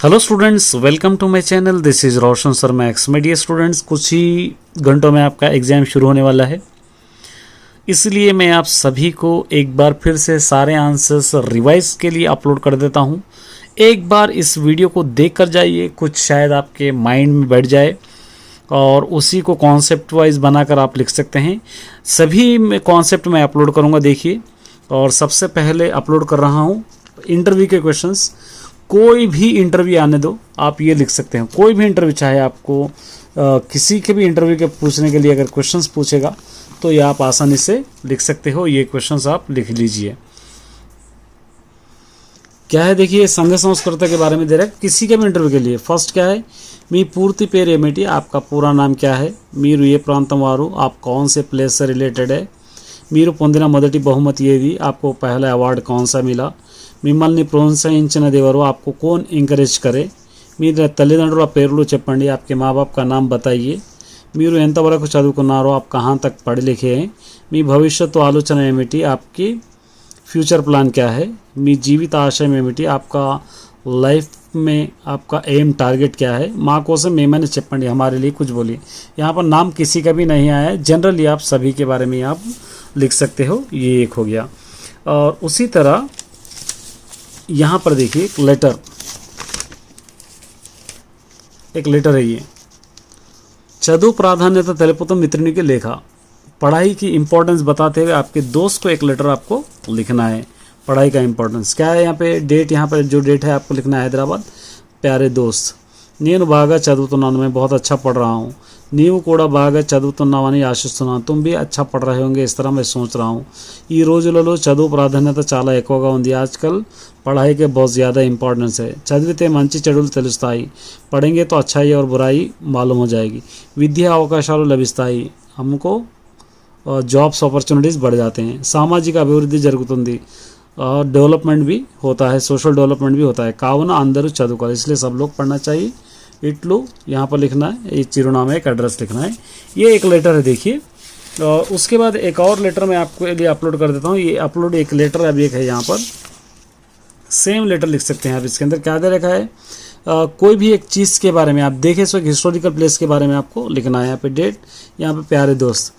Hello students, welcome to my channel. This is Roshan sir Max. My dear students, कुछ ही घंटों में आपका एग्ज़ाम शुरू होने वाला है, इसलिए मैं आप सभी को एक बार फिर से सारे आंसर्स रिवाइज के लिए अपलोड कर देता हूँ। एक बार इस वीडियो को देख कर जाइए, कुछ शायद आपके माइंड में बैठ जाए और उसी को कॉन्सेप्ट वाइज बनाकर आप लिख सकते हैं। सभी कॉन्सेप्ट मैं अपलोड करूँगा, देखिए। और सबसे पहले अपलोड कर रहा हूँ इंटरव्यू के क्वेश्चंस। कोई भी इंटरव्यू आने दो, आप ये लिख सकते हैं। कोई भी इंटरव्यू, चाहे आपको किसी के भी इंटरव्यू के पूछने के लिए अगर क्वेश्चंस पूछेगा तो ये आप आसानी से लिख सकते हो। ये क्वेश्चंस आप लिख लीजिए। क्या है, देखिए, संघ संस्कृत के बारे में दे रहा है किसी के भी इंटरव्यू के लिए। फर्स्ट क्या है, मी पूर्ति पेर एमिटी, आपका पूरा नाम क्या है। मीरू ये प्रांतम वारू, आप कौन से प्लेस से रिलेटेड है। मीरू పొందిన మొదటి బహుమతి ఏది, आपको पहला अवार्ड कौन सा मिला। మిమ్మల్ని ప్రోత్సహించినది ఎవరు, आपको कौन इंकरेज करे। మీరు తల్లిదండ్రుల పేర్లు చెప్పండి, आपके माँ बाप का नाम बताइए। మీరు ఎంతవరకు చదువుకున్నారో, आप कहाँ तक पढ़े लिखे हैं। మీ భవిష్యత్తు ఆలోచన ఏమిటి, आपकी फ्यूचर प्लान क्या है। మీ జీవిత ఆశయం ఏమిటి, आपका लाइफ में आपका एम टारगेट क्या है। माँ కోసం ఏమైనా చెప్పండి, हमारे लिए कुछ बोलिए। यहाँ पर नाम किसी का भी नहीं आया है, जनरली आप सभी के बारे में आप लिख सकते हो। ये एक हो गया। और उसी तरह यहाँ पर देखिए एक लेटर है। ये చదువు ప్రాధాన్యత తెలుపుతూ మిత్రునికి లేఖ, पढ़ाई की इंपॉर्टेंस बताते हुए आपके दोस्त को एक लेटर आपको लिखना है। पढ़ाई का इंपॉर्टेंस क्या है, यहाँ पे डेट, यहाँ पर जो डेट है आपको लिखना है हैदराबाद। प्यारे दोस्त, నేను బాగా చదువుతున్నాను, मैं बहुत अच्छा पढ़ रहा हूँ। నీవు కూడా బాగా చదువుతున్నావని ఆశిస్తున్నాను, तुम भी अच्छा पढ़ रहे होंगे, इस तरह मैं सोच रहा हूँ। ఈ రోజులలో చదువు ప్రాధాన్యత చాలా ఎక్కువగా ఉంది। आजकल पढ़ाई के बहुत ज़्यादा इंपॉर्टेंस है। చదివితే మంచి చెడులు తెలుస్తాయి, पढ़ेंगे तो अच्छाई और बुराई मालूम हो जाएगी। విద్యా అవకాశాలు లభిస్తాయి, हमको जॉब्स अपॉर्चुनिटीज़ बढ़ जाते हैं। सामाजिक अभिवृद्धि जరుగుతుంది, और डेवलपमेंट भी होता है, सोशल डेवलपमेंट भी होता है। కావున అందరూ చదువుకోవాలి, इसलिए सब लोग पढ़ना चाहिए। इटलू यहाँ पर लिखना है, ये चिरुनामा एक एड्रेस लिखना है। ये एक लेटर है, देखिए। और उसके बाद एक और लेटर मैं आपको लिए अपलोड कर देता हूँ। ये अपलोड एक लेटर अभी एक है, यहाँ पर सेम लेटर लिख सकते हैं आप। इसके अंदर क्या दे रखा है, कोई भी एक चीज़ के बारे में आप देखें, सो एक हिस्टोरिकल प्लेस के बारे में आपको लिखना है। यहाँ पे डेट, यहाँ पे प्यारे दोस्त,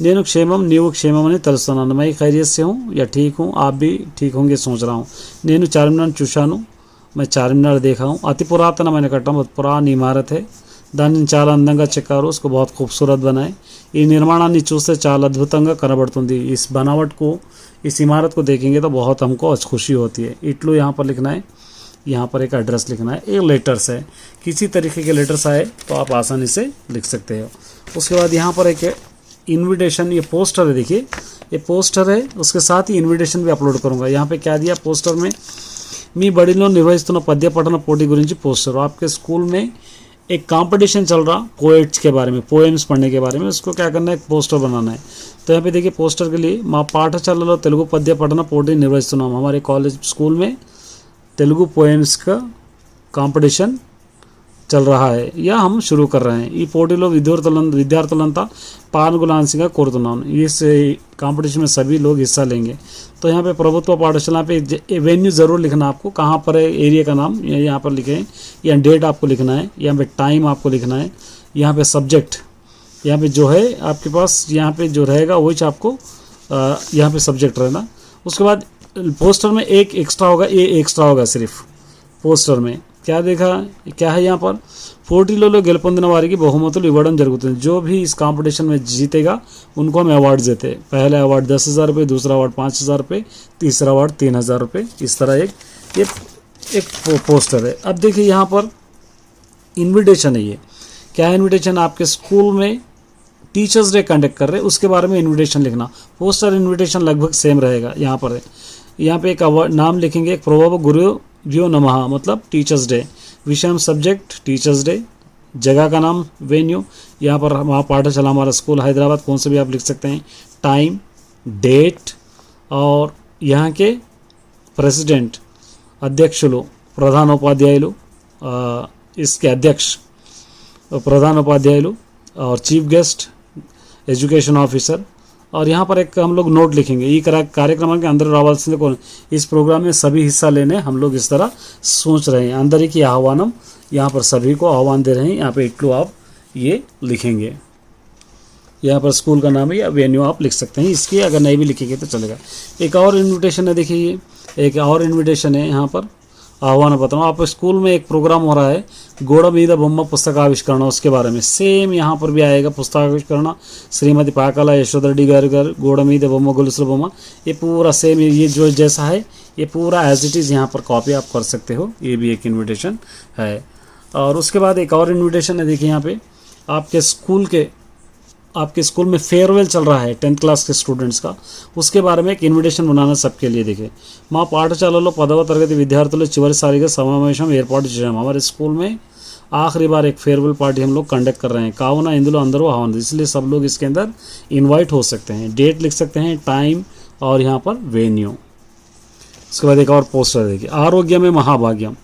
నేను క్షేమం నీవు క్షేమమని తెలుస్తున్నాను, मैं खैरियत से हूँ या ठीक हूँ, आप भी ठीक होंगे सोच रहा हूँ। నేను చార్మినార్ చూశాను, मैं చార్మినార్ देखा हूँ। అతి పురాతనమైన కట్టడం, बहुत पुरानी इमारत है। దానిని చాలా అందంగా చెక్కారు, उसको बहुत खूबसूरत बनाए। ఈ నిర్మాణాన్ని చూస్తే చాలా అద్భుతంగా కనబడుతుంది, इस बनावट को, इस इमारत को देखेंगे तो बहुत हमको खुशी होती है। इटलू यहाँ पर लिखना है, यहाँ पर एक एड्रेस लिखना है। ये लेटर्स है, किसी तरीके के लेटर्स आए तो आप आसानी से लिख सकते हो। उसके बाद यहाँ पर एक इनविटेशन, ये पोस्टर है, देखिए ये पोस्टर है, उसके साथ ही इनविटेशन भी अपलोड करूंगा। यहाँ पे क्या दिया पोस्टर में, मी बड़ीलो निर्वहिस्तुन्न पद्य पठन पोटी गुरिंची पोस्टर। आपके स्कूल में एक कंपटीशन चल रहा पोएट्स के बारे में, पोएम्स पढ़ने के बारे में, उसको क्या करना है, एक पोस्टर बनाना है। तो यहाँ पे देखिए पोस्टर के लिए, మా పాఠశాలలో తెలుగు పద్య పఠన పోటీ నిర్వహిస్తున్నాం। हमारे कॉलेज स्कूल में तेलुगु पोएम्स का कंपटीशन चल रहा है, या हम शुरू कर रहे हैं। ఈ పోటీలో విద్యార్థులంతా పాల్గొనాల్సిందిగా కోరుతున్నాను। इस कंपटीशन में सभी लोग हिस्सा लेंगे। तो यहाँ पे प्रभुत्व पाठशाला पे वेन्यू ज़रूर लिखना आपको, कहाँ पर है, एरिया का नाम यहाँ पर लिखें, या डेट आपको लिखना है, यहाँ पे टाइम आपको लिखना है। यहाँ पे सब्जेक्ट, यहाँ पे जो है आपके पास, यहाँ पे जो रहेगा वही आपको यहाँ पे सब्जेक्ट रहना। उसके बाद पोस्टर में एक एक्स्ट्रा होगा, ये एक्स्ट्रा होगा सिर्फ पोस्टर में। क्या देखा, क्या है यहाँ पर, పోటీలలో గెలుపొందిన వారికి బహుమతులు ఇవ్వడం జరుగుతుంది। जो भी इस कंपटीशन में जीतेगा उनको हम अवार्ड देते हैं। पहला अवार्ड 10,000 रुपये, दूसरा अवार्ड 5,000 रुपये, तीसरा अवार्ड 3,000 रुपये। इस तरह एक पोस्टर है। अब देखिए यहाँ पर इन्विटेशन है। ये क्या है, इन्विटेशन आपके स्कूल में टीचर्स डे कंडक्ट कर रहे हैं, उसके बारे में इन्विटेशन लिखना। पोस्टर इन्विटेशन लगभग सेम रहेगा। यहाँ पर है, यहाँ पे एक नाम लिखेंगे, एक प्रोवर्ब गुरुभ्यो नमः, मतलब टीचर्स डे। विषय सब्जेक्ट टीचर्स डे, जगह का नाम वेन्यू, यहाँ पर वहाँ पाठशाला हमारा स्कूल हैदराबाद, कौन से भी आप लिख सकते हैं। टाइम, डेट, और यहाँ के प्रेसिडेंट, अध्यक्षुలు, प्रधानोपाध्यायुలు, इसके अध्यक्ष प्रधानोपाध्यायुలు, और चीफ गेस्ट, एजुकेशन ऑफिसर, और यहाँ पर एक हम लोग नोट लिखेंगे, ఈ కార్యక్రమానికి అందరూ రావాల్సిందే, इस प्रोग्राम में सभी हिस्सा लेने हम लोग इस तरह सोच रहे हैं, అందరికీ ఆహ్వానం, यहाँ पर सभी को आह्वान दे रहे हैं, यहाँ पे इट्लू आप ये लिखेंगे, यहाँ पर स्कूल का नाम है या वेन्यू आप लिख सकते हैं, इसकी अगर नहीं भी लिखेंगे तो चलेगा। एक और इनविटेशन है, देखिए ये एक और इनविटेशन है, यहाँ पर आह्वान बताऊँ, आप स्कूल में एक प्रोग्राम हो रहा है गोड़ मीद बोम्म पुस्तकाविष्करण, उसके बारे में सेम यहाँ पर भी आएगा पुस्तकाविष्करण, श्रीमती पाकाला यशोध रेड्डी गारू गोड़ मीद बोम्म गोलुसुल बोम्म, ये पूरा सेम ये जो जैसा है ये पूरा एज इट इज़ यहाँ पर कॉपी आप कर सकते हो, ये भी एक इन्विटेशन है। और उसके बाद एक और इन्विटेशन है, देखिए यहाँ पे आपके स्कूल में फेयरवेल चल रहा है 10th क्लास के स्टूडेंट्स का, उसके बारे में एक इन्विटेशन बनाना सबके लिए। देखिए మా పాఠశాలలో 10వ తరగతి విద్యార్థులు చివరిసారిగా సమావేశం ఏర్పాటు చేశాము, हमारे स्कूल में आखिरी बार एक फेयरवेल पार्टी हम लोग कंडक्ट कर रहे हैं, कावना इंदुलो अंदर आह्वान, इसलिए सब लोग इसके अंदर इनवाइट हो सकते हैं, डेट लिख सकते हैं, टाइम और यहाँ पर वेन्यू। उसके बाद एक और पोस्टर देखिए, आरोग्य में महाभाग्यम,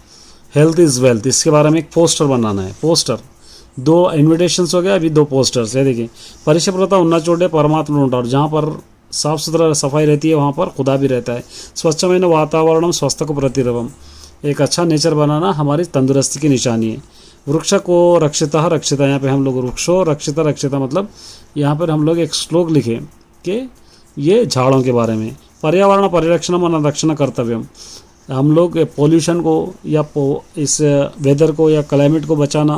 हेल्थ इज़ वेल्थ, इसके बारे में एक पोस्टर बनाना है, पोस्टर, 2 इन्विटेशंस हो गया, अभी 2 पोस्टर्स है। देखिए परिशुभ्रత ఉన్న చోటే పరమాత్ముడు ఉంటారు, जहाँ पर साफ सुथरा सफाई रहती है वहाँ पर खुदा भी रहता है, स्वच्छమైన వాతావరణం స్వస్థకు ప్రతిరవం, एक अच्छा नेचर बनाना हमारी तंदुरुस्ती की निशानी है। वृक्ष को रक्षिता रक्षिता, यहाँ पे हम लोग वृक्षो रक्षिता रक्षिता मतलब यहाँ पर हम लोग एक श्लोक लिखे कि ये झाड़ों के बारे में, पर्यावरण परिरक्षण मन रक्षण कर्तव्यम, हम लोग पोल्यूशन को या इस वेदर को या क्लाइमेट को बचाना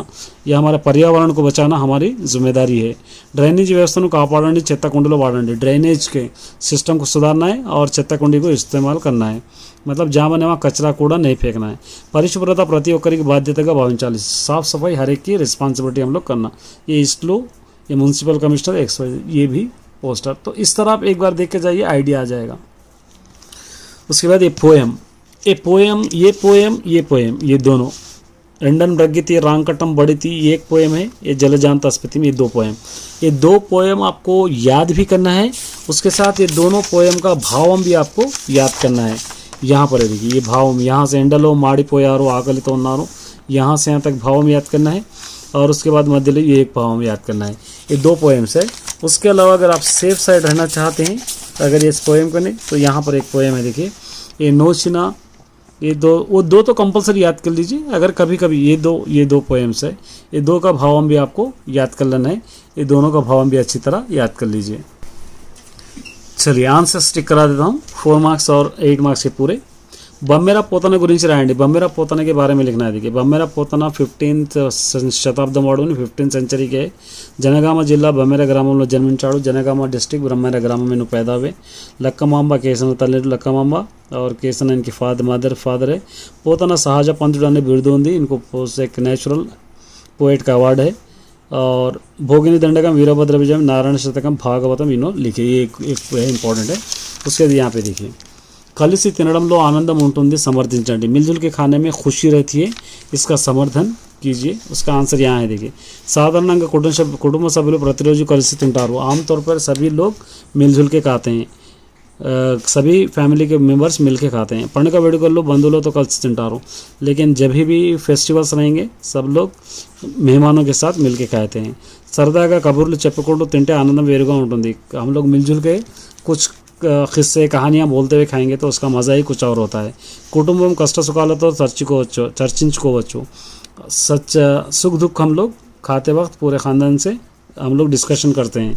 या हमारे पर्यावरण को बचाना हमारी जिम्मेदारी है। ड्रेनेज व्यवस्था को కాపాడండి, చెత్త కుండీలో వాడండి, ड्रेनेज के सिस्टम को सुधारना है और చెత్త కుండీ को इस्तेमाल करना है, मतलब जहाँ बने वहाँ कचरा कूड़ा नहीं फेंकना है। परिशुभ्रता प्रति ఒక్కరికి బాధ్యతగా భావించాలి, साफ सफाई हर एक की रिस्पॉन्सिबिलिटी हम लोग करना, ये इसलो ये म्यूनसिपल कमिश्नर XYZ, ये भी पोस्टर। तो इस तरह आप एक बार देख के जाइए, आइडिया आ जाएगा। उसके बाद ये पोएम, ये पोएम ये दोनों रंडन ब्रगिति रांकटम बड़ी थी, ये एक पोएम है, ये जलजांता स्पति में ये 2 पोएम, ये 2 पोएम आपको याद भी करना है, उसके साथ ये दोनों पोएम का भावम भी आपको याद करना है। यहाँ पर देखिए ये भावम, यहाँ से एंडलो माड़िपोयारो आकलितो उन्नारो, यहाँ से यहाँ तक भावम याद करना है, और उसके बाद मध्य ये एक भावम याद करना है, ये 2 पोएम्स है। उसके अलावा अगर आप सेफ साइड रहना चाहते हैं, अगर ये इस पोएम को नहीं तो यहाँ पर एक पोएम है, देखिए ये नोचिना, ये 2 तो कंपलसरी याद कर लीजिए, अगर कभी कभी ये दो पोएम्स है, ये 2 का भावम भी आपको याद कर लेना है, ये दोनों का भावम भी अच्छी तरह याद कर लीजिए। चलिए आंसर स्टिक करा देता हूँ, 4 मार्क्स और 8 मार्क्स के पूरे। बम्मेरा पोतना गुరించి రాయండి, बम्मेरा पोतना के बारे में लिखना है। देखिए बम्मेरा पोतना 15th శతాబ్దం వాడు, 15th सेंचुरी के జనగామ జిల్లా బమ్మెర గ్రామంలో జన్మించాడు, జనగామ डिस्ट्रिक्ट बम्मेरा ग्रामం में पैदा हुए। లక్కమాంబ కేసన తల్లి లక్కమాంబ और केसन इनकी फादर है। पोतना సహజ పంతుడు అనే బిరుదు ఉంది, इनको एक नेचुरल पोएट का अवार्ड है। और भोगिनी दंडकम वीरभद्र विजय नारायण शतकम भागवतम इन्हों लिखे, ये एक इंपॉर्टेंट है। उसके बाद यहाँ पे देखिए కలిసి తినడంలో ఆనందం ఉంటుంది, समर्थించండి, मिलजुल के खाने में खुशी रहती है, इसका समर्थन कीजिए। उसका आंसर यहाँ है, देखिए సాధారణంగా కుటుంబ సభ్యులు ప్రతిరోజు కలిసి తింటారు, आमतौर पर सभी लोग मिलजुल के खाते हैं, सभी फैमिली के मेंबर्स मिल के खाते हैं। పండుగ వేడుకల్లో బంధువులతో కలిసి తింటారు, लेकिन जब भी फेस्टिवल्स रहेंगे सब लोग मेहमानों के साथ मिल के खाते हैं। సరదాగా కబుర్లు చెప్పుకుంటూ తింటే ఆనందం వేరుగా ఉంటుంది, हम लोग मिलजुल के कुछ किस्से कहानियाँ बोलते हुए खाएंगे तो उसका मज़ा ही कुछ और होता है। कुटुंबम कष्ट सुखालतो चर्चिंచుకోవచ్చు, सच सुख दुख हम लोग खाते वक्त पूरे ख़ानदान से हम लोग डिस्कशन करते हैं।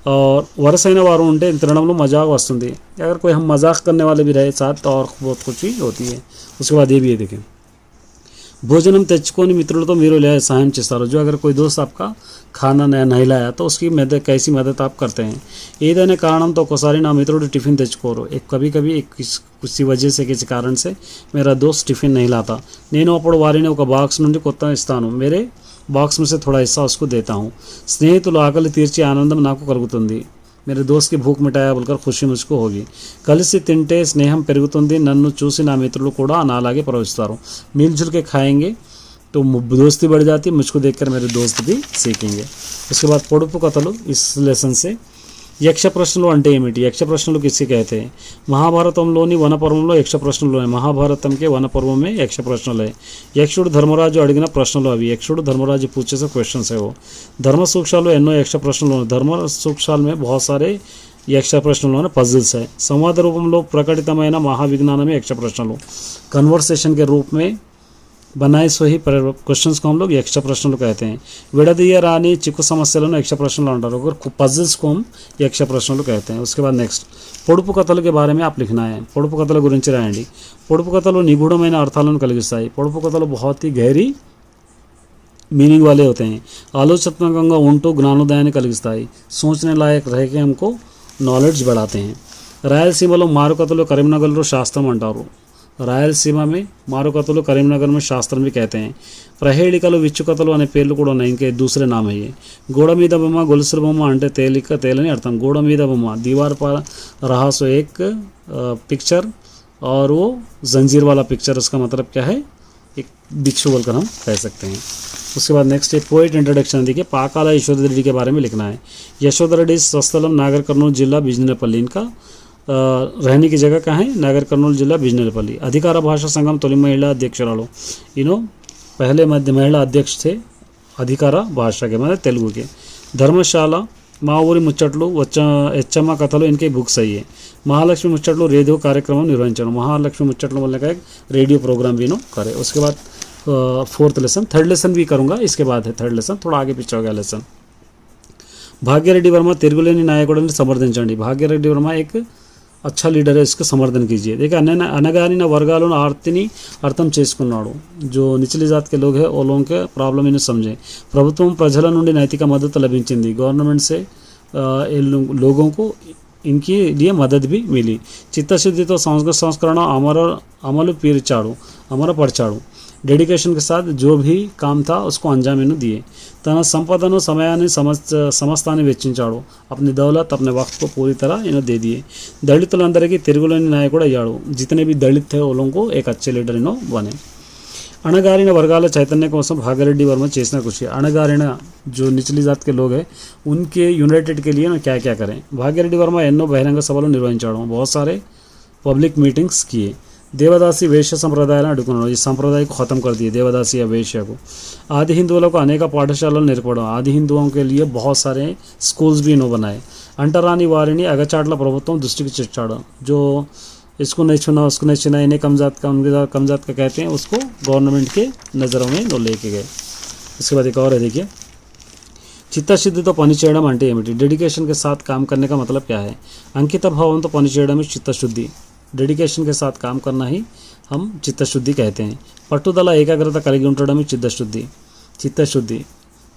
और वरसैन वारू ఉంటే తినడంలో मजाक वस्तुंदी, अगर कोई हम मजाक करने वाले भी रहे साथ तो और बहुत कुछ ही होती है। उसके बाद ये भी है, देखें భోజనం తెచ్చుకొని మిత్రులతో మీరు సహాయం చేస్తారు, जो अगर कोई दोस्त आपका खाना नहीं लाया तो उसकी कैसी मदद आप करते हैं। ఏదైనా కారణంతో ఒకసారి నా మిత్రుడు టిఫిన్ తెచ్చుకోరు, कभी किसी वजह से किसी कारण से मेरा दोस्त टिफिन नहीं लाता, నేను అప్పుడు వారిని ఒక బాక్స్ నుండి కొత్త ఇస్తాను, मेरे బాక్స్ में से थोड़ा हिस्सा उसको देता हूँ। స్నేహితులు ఆకలి తీర్చే ఆనందం నాకు కలుగుతుంది, मेरे दोस्त की भूख मिटाया बोलकर खुशी मुझको होगी। కలిసి తింటే స్నేహం పెరుగుతుంది, నన్ను చూసి నా మిత్రులు కూడా నాలాగే ప్రవర్తిస్తారు, मिलजुल के खाएंगे तो दोस्ती बढ़ जाती, मुझको देखकर मेरे दोस्त भी सीखेंगे। उसके बाद పొడుపు కథలు, इस लेसन से యక్ష ప్రశ్నలు అంటే ఏమిటి, యక్ష ప్రశ్నలు किससे कहते हैं। మహాభారతంలోని వనపర్వంలో యక్ష ప్రశ్నలు ఉన్నాయి, महाभारतम के वन पर्व में यक्ष प्रश्नలు है। యక్షుడు ధర్మరాజు అడిగిన ప్రశ్నలు అవి, యక్షుడు ధర్మరాజు पूछे से क्वेश्चन है वो। धर्म सूक्ष्म एनो यक्ष प्रश्नలు, धर्म सूक्ष्म में बहुत सारे ఈ యక్ష ప్రశ్నలోనే పజిల్స్ है संवाद రూపంలో ప్రకటితమైన మహావిజ్ఞానమే యక్ష ప్రశ్నలు कन्वर्सेशन के रूप में बनाए सोही क्वेश्चंस को हम लोग यक्ष प्रश्नలు कहते हैं విడదీయ రాని చిక్కు సమస్యలను యక్ష ప్రశ్నలు అంటారు और पजल्स को हम यक्ष ప్రశ్నలు कहते हैं उसके बाद नेक्स्ट పొడుపు కథలు के बारे में आप लिखना है పొడుపు కథల గురించి రాయండి పొడుపు కథలు నిగూఢమైన అర్థాలను కలిగిస్తాయి పొడుపు కథలు बहुत ही गहरी मीनिंग वाले होते हैं ఆలోచనాత్మకంగా ఉంటూ జ్ఞానోదయాన్ని కలిగిస్తాయి सोचने लायक रह के हमको नॉलेज बढ़ाते हैं రాయలసీమలో మారుకథలు కరీంనగర్లో శాస్త్రం అంటారు రాయలసీమ में మారుకథలు కరీంనగర్ में శాస్త్రం भी कहते हैं ప్రహేళికలు విచ్చుకథలు అనే పేర్లు కూడా ఉన్నాయి ఇంకే दूसरे नाम है ये గోడ మీద బొమ్మ గొలుసుల బొమ్మ అంటే తేలిక తేలని అర్థం గోడ మీద బొమ్మ दीवार पर रहा सो एक पिक्चर और वो जंजीर वाला पिक्चर उसका मतलब क्या है एक भिक्षु बोलकर हम कह सकते हैं उसके बाद नेक्स्ट एक पोइट इंट्रोडक्शन देखिए पाकाला यशोधर रेड्डी के बारे में लिखना है यशोधर रेड्डी स्वस्थलम नागर कर्नूल जिला बिजनेपल्ली इनका रहने की जगह कहाँ है नागर कर्नूल जिला बिजनेपल्ली अधिकार भाषा संगम तोली महिला अध्यक्षरालू इनो पहले मध्य महिला अध्यक्ष थे अधिकार भाषा के मतलब तेलुगु के धर्मशाला మా ఊరి ముచ్చట్లు హెచ్చమ్మ కథలు इनके बुक्स है ये महालक्ष्मी मुच्चटलो रेडियो कार्यक्रम निर्वहिंचడం महालक्ष्मी मुच्चटलो बोलने का एक रेडियो प्रोग्राम भी नो करे उसके बाद फोर्थ लेसन थर्ड लेसन भी करूँगा इसके बाद है थर्ड लेसन थोड़ा आगे पीछे हो गया लेसन भाग्यरेड्डी वर्मा तिరుగులేని నాయకుడిని సమర్థించండి भाग्यरेड्डी वर्मा एक अच्छा लीडर है इसका समर्थन कीजिए देखिए అనగానిన వర్గాలను ఆర్తిని అర్థం చేసుకున్నాడు जो निचली जात के लोग हैं वो लोगों के प्रॉब्लम इन्हें समझे ప్రభుత్వం ప్రజల నుండి నైతిక మద్దతు లభించింది गवर्नमेंट से लोगों को इनके लिए मदद भी मिली చిత్తశుద్ధితో సంస్కరణ అమలు పీర్చాడు అమరపరిచాడు डेडिकेशन के साथ जो भी काम था उसको अंजाम इन्हें दिए तन संपदनु समयाన్ని సమస్తాన్ని వెచ్చించాడు अपनी दौलत अपने वक्त को पूरी तरह इन्हें दे दिए దళితులందరికీ తిరుగులేని నాయకుడు అయ్యాడు जितने भी दलित थे वो लोगों को एक अच्छे लीडर इन्हों बने అణగారిన వర్గాల చైతన్య కోసం भाग्यरेड्डी वर्मा చేసిన కృషి అణగారిన जो निचली जात के लोग हैं उनके यूनाइटेड के लिए क्या क्या करें भाग्यरेड्डी वर्मा ఎన్నో బహిరంగ సభలు నిర్వహించాడు बहुत सारे पब्लिक मीटिंग्स किए देवदासी वेश्य संप्रदाय अड्डुकुన్నాడు ఈ संप्रदाय को ख़त्म कर दिए देवदासी या वेश्य को आदि हिंदुओं को अनेक पाठशालाలు నేర్పడం आदि हिंदुओं के लिए बहुत सारे स्कूल्स भी इन्हों बनाए अंटरानी वारिनी अगचाटला प्रभुत्व दृष्टिకి తెచ్చాడు जो इसको नहीं छूना उसको नहीं छूना इन्हें कमजात का कहते हैं उसको गवर्नमेंट के नज़रों में नो लेके गए इसके बाद एक और है देखिए చిత్తశుద్ధితో పని చేయడం అంటే ఏమిటి डेडिकेशन के साथ काम करने का मतलब क्या है अंकित भावंతో పని చేయడమే చిత్తశుద్ధి डेडिकेशन के साथ काम करना ही हम चित्तशुद्धि कहते हैं పట్టుదల ఏకాగ్రత కలిగి ఉండడమే చిత్తశుద్ధి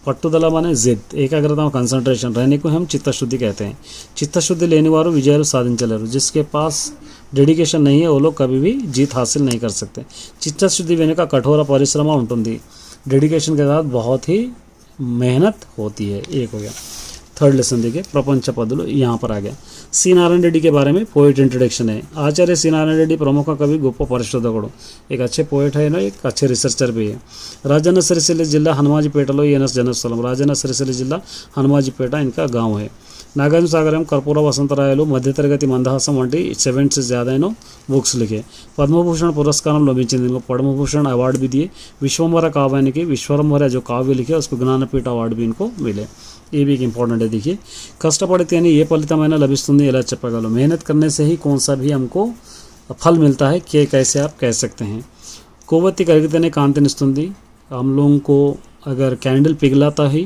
పట్టుదల माने जिद ఏకాగ్రత कंसंट्रेशन रहने को हम चित्तशुद्धि कहते हैं चित्तशुद्धि लेने वालों विजयाలు సాధించలేరు जिसके पास डेडिकेशन नहीं है वो लोग कभी भी जीत हासिल नहीं कर सकते चित्तशुद्धि వెనుక కఠోర పరిశ్రమ ఉంటుంది डेडिकेशन के साथ बहुत ही मेहनत होती है एक हो गया थर्ड लेसन देखिए प्रपंच पदुलु यहाँ पर आ गया सी नारायण रेड्डी के बारे में पोएट इंट्रोडक्शन है आचार्य सी नारायण रेड्डी प्रमुख कवि गोप परिशोधकुడు एक अच्छे पोएट है ना एक अच्छे रिसर्चर भी है राजन्न सिरिसिల్ల जिला हनुमाजीपेटलो ఈయన జన్మస్థలం రాజన్న సిరిసిల్ల జిల్లా హనుమాజీపేట इनका गांव है नागार्जुन सागर कर्पूर वसंतरायलु मध्यतरगति मंदहासम వంటి 7 से ज़्यादा इन्हों बुक्स लिखे पद्मभूषण पुरस्कार लभिंచింది इनको पद्मभूषण अवार्ड भी दिए विश्वंभर काव्याనికి विश्वंभर जो काव्य लिखे उसको ज्ञानपीठ अवार्ड भी इनको मिले ये भी एक इंपॉर्टेंट है देखिए कष्टपड़ते ये फलितమైన లభిస్తుంది ఎలా చెప్పగలం मेहनत करने से ही कौन सा भी हमको फल मिलता है कि कैसे आप कह सकते हैं कोवत्ती करिगितेने కాంతినిస్తుంది हम लोगों को अगर कैंडल पिघलाता ही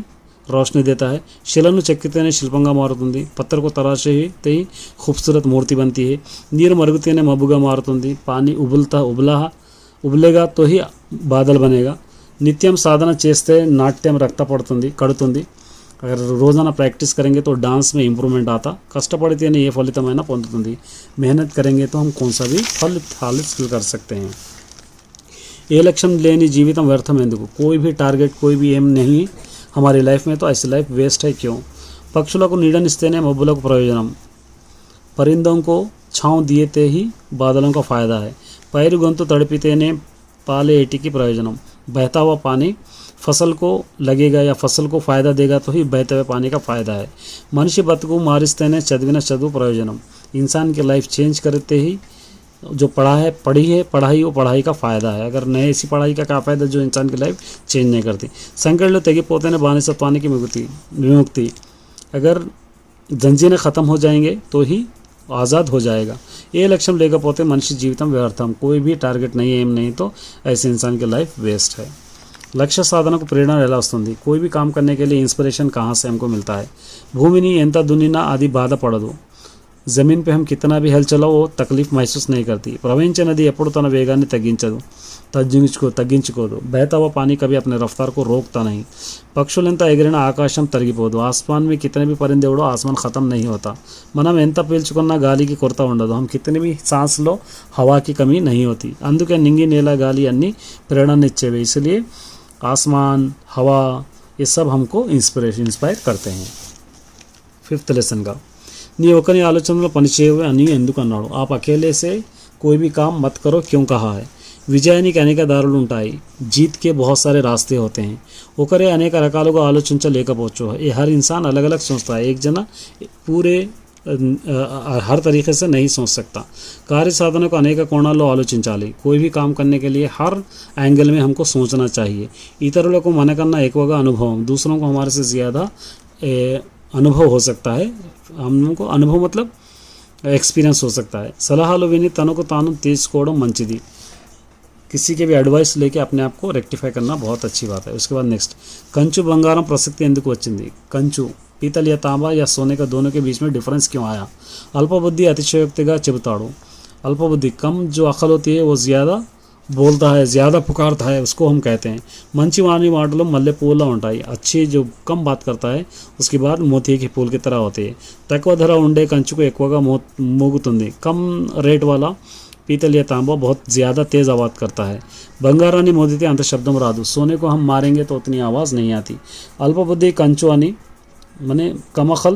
रोशनी देता है शिలను చెక్కితేనే శిల్పంగా మారుతుంది पत्थर को तराशे ही खूबसूरत मूर्ति बनती है नीर मరుగుతేనే మబ్బుగా మారుతుంది पानी उबलेगा तो ही बादल बनेगा नित्यम साधना చేస్తే నాట్యం రక్త పడుతుంది కడుతుంది अगर रोज़ाना प्रैक्टिस करेंगे तो डांस में इंप्रूवमेंट आता कष्टपड़ते ये फलितమైన పొందుతుంది मेहनत करेंगे तो हम कौन सा भी फल हासिल कर सकते हैं ये लक्ष्य लेनी जीवितम व्यर्थम ఎందుకు कोई भी टारगेट कोई भी एम नहीं हमारी लाइफ में तो ऐसी लाइफ वेस्ट है क्यों పక్షులకు నీడనిస్తేనే మబ్బులకు ప్రయోజనం परिंदों को छाँव दिए ही बादलों का फ़ायदा है पैर गंतु तड़पितेने पाले एटी की प्रयोजनम बहता हुआ पानी फसल को लगेगा या फसल को फ़ायदा देगा तो ही बहते हुए पानी का फ़ायदा है मनुष्य बतकू मारिस्तेने चदविना चदु प्रयोजनम इंसान की लाइफ चेंज करते ही जो पढ़ाई वो पढ़ाई का फ़ायदा है अगर नए ऐसी पढ़ाई का क्या फ़ायदा जो इंसान की लाइफ चेंज नहीं करती संकट तेगिपोतेने बानिसत्वाనికి विमुक्ति अगर జంజీర్లు ख़त्म हो जाएंगे तो ही आज़ाद हो जाएगा। ये लक्ष्य లేకపోతే మనిషి జీవితం వ్యర్థం। कोई भी टारगेट नहीं एम नहीं तो ऐसे इंसान की लाइफ वेस्ट है। లక్ష్య సాధనకు ప్రేరణ ఎలా వస్తుంది? कोई भी काम करने के लिए इंस्पिरेशन कहाँ से हमको मिलता है? భూమిని ఎంత దున్నినా అది బాధపడదు। ज़मीन पे हम कितना भी हल चलाओ वो तकलीफ महसूस नहीं करती। ప్రవహించే నది ఎప్పుడు తన వేగాన్ని తగ్గించుకోదు। बहता हुआ पानी कभी अपने रफ्तार को रोकता नहीं। పక్షులెంత ఎగిరినా ఆకాశం తరిగిపోదు। आसमान में कितने भी परिंदे उड़ो आसमान ख़त्म नहीं होता। మనం ఎంత పీల్చుకున్నా గాలికి కొరత ఉండదు। हम कितने भी सांस लो हवा की कमी नहीं होती। అందుకే నింగి నేల గాలి అన్నీ ప్రేరణనిచ్చేవి। इसलिए आसमान हवा ये सब हमको इंस्पायर करते हैं। 5th लेसन का నీ ఒకని ఆలోచనలో పనిచేయవు అని ఎందుకు అన్నాడు? आप अकेले से कोई भी काम मत करो क्यों कहा है? విజయానికి అనేక దారులు ఉంటాయి। जीत के बहुत सारे रास्ते होते हैं। ఒకరే అనేక రకాలుగా ఆలోచించలేకపోవచ్చు। ये हर इंसान अलग अलग सोचता है। एक जना पूरे हर तरीके से नहीं सोच सकता। कार्य साधन को अनेक कोणाల్లో ఆలోచించాలి। कोई भी काम करने के लिए हर एंगल में हमको सोचना चाहिए। ఇతరులకు మనకన్నా ఎక్కువగా అనుభవం, दूसरों को हमारे से ज़्यादा अनुभव हो सकता है। हमको अनुभव मतलब एक्सपीरियंस हो सकता है। సలహాలు విని తనకు తాను తీసుకోవడం మంచిది। किसी के भी एडवाइस लेके अपने आप को रेक्टिफाई करना बहुत अच्छी बात है। उसके बाद नेक्स्ट कंचु बंगारम प्रसक्ति ఎందుకు వచ్చింది? कंचु पीतल या तांबा या सोने का दोनों के बीच में डिफरेंस क्यों आया? अल्पबुद्धि अतिशयोक्तिగా చెబుతాడు। अल्पबुद्धि कम जो अकल होती है वो ज़्यादा बोलता है, ज़्यादा पुकारता है, उसको हम कहते हैं। మంచి వాని మాటలు మల్లె పూల ఉంటాయి। अच्छी जो कम बात करता है उसकी बात मोती के फूल की तरह होती है। తక్కువ ధర ఉండే కంచుకు ఎక్కువగా మోగుతుంది। कम रेट वाला पीतल या तांबा बहुत ज़्यादा तेज़ आवाज़ करता है। बंगारानी मोदिते अंत शब्दम रादु सोने को हम मारेंगे तो उतनी आवाज़ नहीं आती। अल्पबुद्धि कंचु అని मने कमखल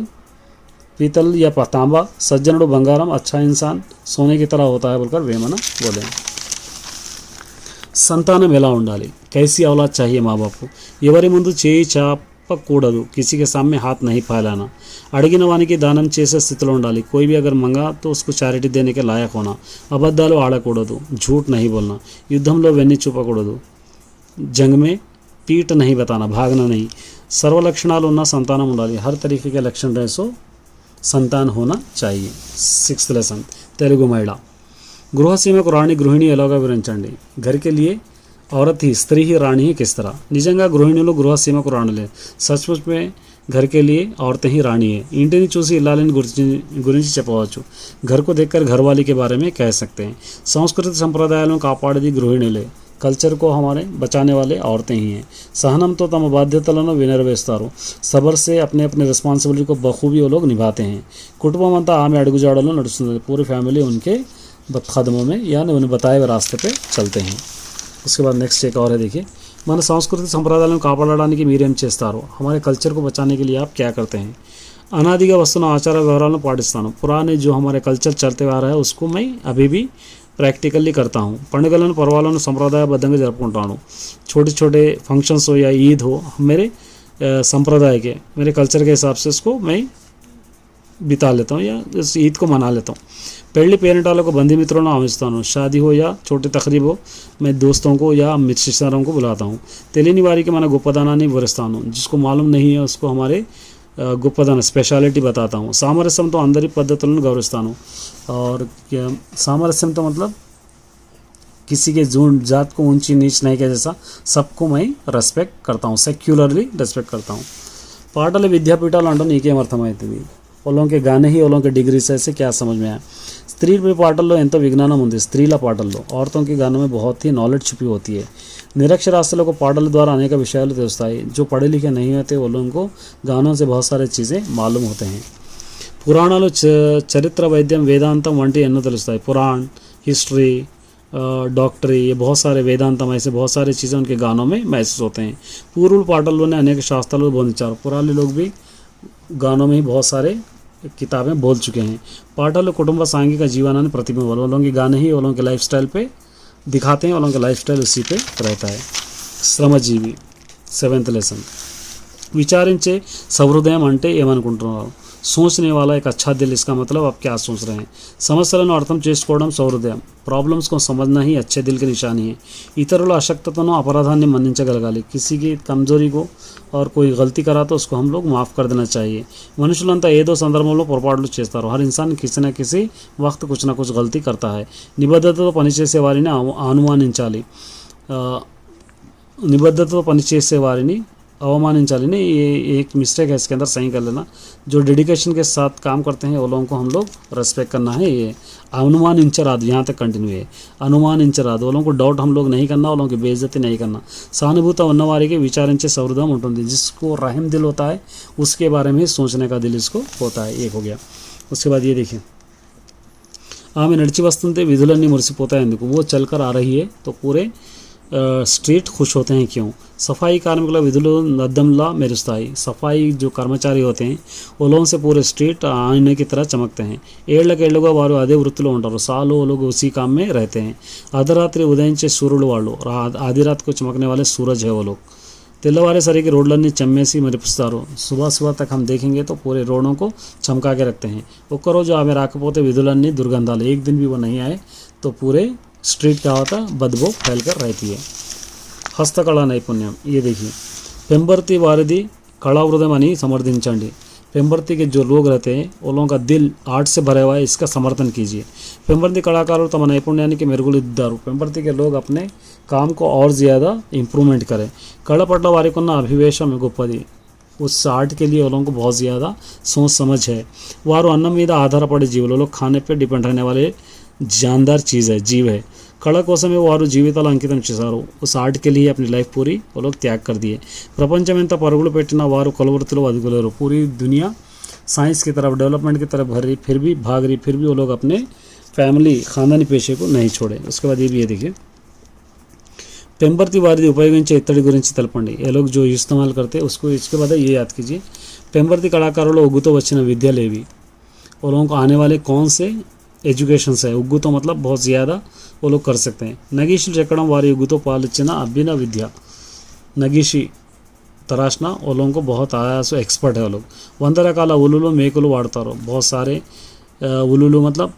पीतल या तांबा, सज्जनुడు बंगारम अच्छा इंसान सोने की तरह होता है बोलकर वेमना बोले। సంతానం ఎలా ఉండాలి? कैसी औलाद चाहिए माँ बाप को? ఎవరి ముందు చేయి చాపకూడదు। किसी के सामने हाथ नहीं फैलाना। అడిగిన వానికి దానం చేసే స్థితిలో ఉండాలి। कोई भी अगर मंगा तो उसको चैरिटी देने के लायक होना। అబద్ధాలు ఆడకూడదు। झूठ नहीं बोलना। యుద్ధంలో వెన్ను చూపకూడదు। जंग में पीठ नहीं बताना, भागना नहीं। सर्व लक्षणाలు ఉన్న సంతానం ఉండాలి। हर तरीके के लक्षण रहे सो संतान होना चाहिए। 6th लेसन తెలుగు మహిళ గృహసీమకు రాణి గృహిణి ఎలాగా వివరించండి? घर के लिए औरत ही स्त्री ही रानी ही किस तरह? నిజంగా గృహిణులు గృహసీమకు రాణులే। सचमुच में घर के लिए औरतें ही रानी है। ఇంటిని చూసి ఇల్లాలని గురించి చెప్పవచ్చు। घर को देखकर घरवाली के बारे में कह सकते हैं। సంస్కృతి సంప్రదాయాలను కాపాడేది గృహిణులే। కల్చర్ को हमारे बचाने वाले औरतें ही हैं। సహనంతో తమ బాధ్యతలను వినర్వేస్తారు। సబర్ से अपने अपने रिस्पांसिबिलिटी को बखूबी वो लोग निभाते हैं। కుటుంబం అంతా ఆమె అడుగుజాడల్లో నడుస్తుంది। पूरी फैमिली उनके कदमों में यानी उन्हें बताए हुए रास्ते पे चलते हैं। उसके बाद नेक्स्ट एक और है, देखिए మన సంస్కృతి సంప్రదాయాలను కాపాడడానికి మీరేం చేస్తారు? हमारे कल्चर को बचाने के लिए आप क्या करते हैं? అనాదిగా వస్తున్న ఆచార వ్యవహారాలను పాటిస్తాను। पुराने जो हमारे कल्चर चलते आ रहा है उसको मैं अभी भी प्रैक्टिकली करता हूँ। పండుగలను పర్వాలను సంప్రదాయబద్ధంగా జరుపుకుంటాను। छोटे छोटे फंक्शंस हो या ईद हो मेरे संप्रदाय के मेरे कल्चर के हिसाब से उसको मैं बिता लेता हूँ या इस ईद को मना लेता हूँ। పెళ్లి పేరెంటాలకు బంధుమిత్రులను ఆహ్వానిస్తాను। शादी हो या छोटी तकरीब हो मैं दोस्तों को या रिश्तेदारों को बुलाता हूँ। తెలియని వారికి మన గొప్పదనాన్ని వివరిస్తాను। जिसको मालूम नहीं है उसको हमारे గొప్పదన స్పెషాలిటీ बताता हूँ। సామరస్యంతో అందరి పద్ధతులను గౌరవిస్తాను। और సామరస్యంతో मतलब किसी के जात को ऊंची नीच नहीं के जैसा सबको मैं రెస్పెక్ట్ करता हूँ, सेक्युलरली రెస్పెక్ట్ करता हूँ। పాటల విద్యాపీఠాలు అంటే నీకేం అర్థమవుతుంది? వాళ్ళం के गाने ही వాళ్ళం के डिग्री से ऐसे क्या समझ में आया? స్త్రీ పాటల్లో ఎంతో విజ్ఞానం ఉంది। స్త్రీల పాటల్లో औरतों के गानों में बहुत ही नॉलेज छुपी होती है। నిరక్షరాస్యులకు పాటల ద్వారా అనేక విషయాలు తెలుస్తాయి। जो पढ़े लिखे नहीं होते वो लोगों को गानों से बहुत सारी चीज़ें मालूम होते हैं। పురాణాలు చరిత్ర వైద్యం వేదాంతం వంటి ఎన్నో తెలుస్తాయి। पुराण हिस्ट्री डॉक्टरी ये बहुत सारे వేదాంతం ऐसे बहुत सारी चीज़ें उनके गानों में महसूस होते हैं। పూర్వుల పాటల్లోనే అనేక శాస్త్రాలు బోధించారు। पुराने लोग भी गानों में ही बहुत सारे किताबें बोल चुके हैं। పాటలు కుటుంబ సాంఘిక జీవనాన్ని ప్రతిబింబించాలి। वालों के गाने ही वालों के लाइफस्टाइल पे दिखाते हैं। वालों का लाइफस्टाइल उसी पे रहता है। శ్రమజీవి 7th लेसन విచారించే సహృదయం అంటే ఏమనుకుంటున్నారు? सोचने वाला एक अच्छा दिल, इसका मतलब आप क्या सोच रहे हैं। సమస్యలను అర్థం చేసుకోవడం సౌహృదయం, ప్రాబ్లమ్స్ को समझना ही अच्छे दिल की निशानी है। ఇతరుల అశక్తతను अपराधाన్ని మన్నించగలగాలి, किसी की कमजोरी को और कोई गलती करा तो उसको हम लोग माफ़ कर देना चाहिए। మనుషులంతా ఏదో సందర్భంలో పొరపాట్లు చేస్తారు, हर इंसान किसी न किसी वक्त कुछ ना कुछ गलती करता है। నిబద్ధతతో పనిచేసే వారిని అనుమానించాలి, నిబద్ధతతో పనిచేసే వారిని अवमानिंचाली नहीं, ये एक मिस्टेक है, इसके अंदर सही कर लेना। जो डेडिकेशन के साथ काम करते हैं वो लोगों को हम लोग रेस्पेक्ट करना है। ये अनुमानिंचराद यहाँ तक कंटिन्यू है, अनुमानिंचराद, वो लोगों को डाउट हम लोग नहीं करना, वो लोगों की बेइज्जती नहीं करना। సానుభూత ఉన్నవారికి విచారించే సౌహృదం ఉంటుంది, जिसको रहम दिल होता है उसके बारे में सोचने का दिल इसको होता है। एक हो गया। उसके बाद ये देखिए, ఆమె నడిచి వస్తుంటే విధులన్నీ మురిసిపోతాయి ఎందుకు, वो चलकर आ रही है तो पूरे स्ट्रीट खुश होते हैं क्यों। सफाई कार्मिकुల విధులు అద్దంలా మెరుస్తాయి, సఫాయి जो कर्मचारी होते हैं वो लोगों से पूरे स्ट्रीट आईने की तरह चमकते हैं। ఏళ్లకేళ్లుగా వారు అదే వృత్తిలో ఉంటారు, सालों वो लोग उसी काम में रहते हैं। అర్ధరాత్రి ఉదయించే సూర్యుడు వాళ్ళు, आधी रात को चमकने वाले सूरज है वो लोग। తెల్లవారేసరికి రోడ్లన్నీ చెమ్మేసి మెరుపుస్తారు, सुबह सुबह तक हम देखेंगे तो पूरे रोडों को चमका के रखते हैं। ఒక్కరోజు ఆమె రాకపోతే విధులన్నీ దుర్గంధాలు, एक दिन भी वो नहीं आए तो पूरे स्ट्रीट क्या होता है, बदबू फैल कर रहती है। हस्तकला नैपुण्यम, ये देखिए, पेंबर्ती वारिदी कला हृदय అని समर्थించండి। पेंबर्ती के जो लोग रहते हैं वो लोगों का दिल आर्ट से भरा हुआ है, इसका समर्थन कीजिए। पेंबर्ती कलाकारों तम నైపుణ్యానికి మెరుగులు దిద్దారు, पेंबर्ती के लोग अपने काम को और ज़्यादा इम्प्रूवमेंट करें। కళ పట్ల వారికి ఉన్న అభివేశం గొప్పది, उस आर्ट के लिए वो लोगों को बहुत ज़्यादा सोच समझ है। వారు అన్నం మీద ఆధారపడే జీవులు, लोग खाने पे डिपेंड रहने वाले जानदार चीज़ है, जीव है। కళ కోసమే వారు జీవితాలు అంకితం చేశారు, उस आर्ट के लिए अपनी लाइफ पूरी वो लोग त्याग कर दिए। ప్రపంచం ఎంత పరుగులు పెట్టినా వారు కొలవృత్తిలో అదుగులేరు, पूरी दुनिया साइंस की तरफ, डेवलपमेंट की तरफ भर रही, फिर भी भाग रही, फिर भी वो लोग अपने फैमिली खानदानी पेशे को नहीं छोड़े। उसके बाद ये भी है देखिए, पेंबर्ती वारिदी ఉపయోగించే ఇత్తడి గురించి తెలపండి। ये लोग जो इस्तेमाल करते हैं उसको, इसके बाद ये याद कीजिए, पेंबर्ती కళాకారులు ఉగ్గుతో వచ్చిన విద్యలేవి, वो लोगों को आने वाले कौन से एजुकेशन है। उग्गु तो मतलब बहुत ज़्यादा वो लोग कर सकते हैं। నగీషులు చెక్కడం వారి ఉగ్గుతో పాలిచ్చిన అభిన విద్య, నగీషి तराशना वो लोगों को बहुत आया, सो एक्सपर्ट है वो लोग। 100 రకాల ఉలులు మేకులు వాడతారు, बहुत सारे उलूलू मतलब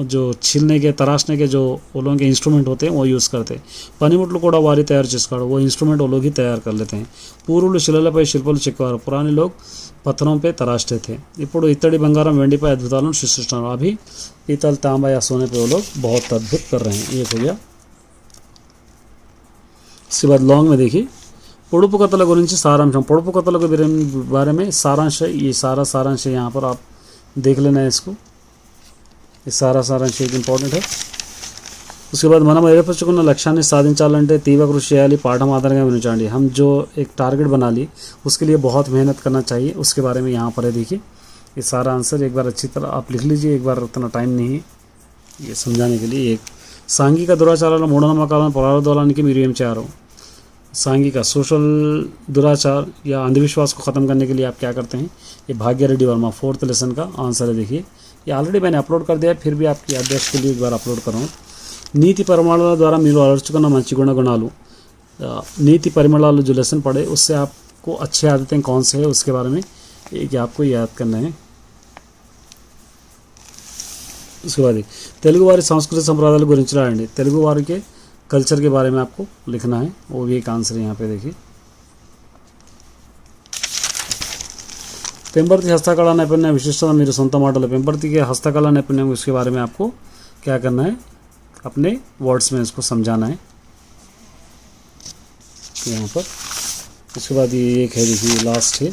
जो छीलने के तराशने के जो वो लोगों के इंस्ट्रूमेंट होते हैं वो यूज़ करते हैं। పనిముట్లు కూడా వారి తయారు చేసుకోవడం, वो इंस्ट्रूमेंट वो लोग ही तैयार कर लेते हैं। పూర్వులు శిలలపై శిల్పాలు చెక్కేవారు, पुराने लोग पत्थरों पे तराशते थे। ఇప్పుడు ఇత్తడి బంగారం వెండిపై అద్భుతాలను సృష్టిస్తున్నారు, अभी पीतल तांबा या सोने पे वो लोग बहुत अद्भुत कर रहे हैं। ये हो गया। इसके बाद लॉन्ग में देखिए, పొడుపు కథల గురించి సారాంశం। పొడుపు కథల बारे में सारांश है, ये सारा सारांश है, यहाँ पर आप देख लेना है इसको, ये सारा सारांश एक इंपॉर्टेंट है। उसके बाद మనం ఏర్పరచుకున్న లక్ష్యాన్ని సాధించాలంటే తీవ్ర కృషి చేయాలి, పాఠం ఆధారంగా వినించండి। हम जो एक टारगेट बना ली उसके लिए बहुत मेहनत करना चाहिए, उसके बारे में यहाँ पर है देखिए। ये सारा आंसर एक बार अच्छी तरह आप लिख लीजिए, एक बार उतना टाइम नहीं है ये समझाने के लिए। एक సాంఘిక దురాచారాల మూఢనమ్మకాలను ప్రారంభోదానికి మీరు ఏం చేయారు। सांघिक सोशल दुराचार या अंधविश्वास को ख़त्म करने के लिए आप क्या करते हैं। ये भाग्य रेड्डी वर्मा 4th लेसन का आंसर है देखिए। ये ऑलरेडी मैंने अपलोड कर दिया, फिर भी आपकी याददाश्त के लिए एक बार अपलोड कर रहा हूँ। नीति परिमళాల ద్వారా మీరు అలర్చుకున్న మంచి గుణాలు, नीति परिमళాలు जो लेसन पढ़े उससे आपको अच्छी आदतें कौन से है उसके बारे में एक आपको याद करना है। उसके बाद తెలుగు వారి సంస్కృతి సంప్రదాయాల గురించి రాయండి, తెలుగు వారి के कल्चर के बारे में आपको लिखना है, वो भी एक आंसर यहाँ पे देखिए। पेंबर्ती हस्तकला नैपुण्य विशिष्टता मेरे सोंत माटल, पेंबर्ती के हस्तकला नैपुण्य उसके बारे में आपको क्या करना है, अपने वर्ड्स में इसको समझाना है यहाँ पर। उसके बाद ये एक है देखिए लास्ट है,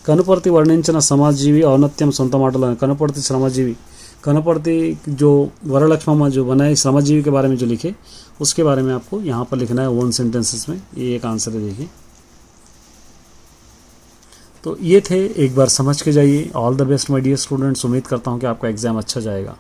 కనుపర్తి వర్ణించిన సమాజజీవి ఔన్నత్యం సొంత మాటలు। కనుపర్తి श्रमजीवी, कनपड़ती जो वरलक्ष्मा जो बनाए श्रमजीवी के बारे में जो लिखे उसके बारे में आपको यहाँ पर लिखना है 1 सेंटेंसेस में। ये एक आंसर है देखिए। तो ये थे, एक बार समझ के जाइए। All the best my dear students, उम्मीद करता हूँ कि आपका एग्ज़ाम अच्छा जाएगा।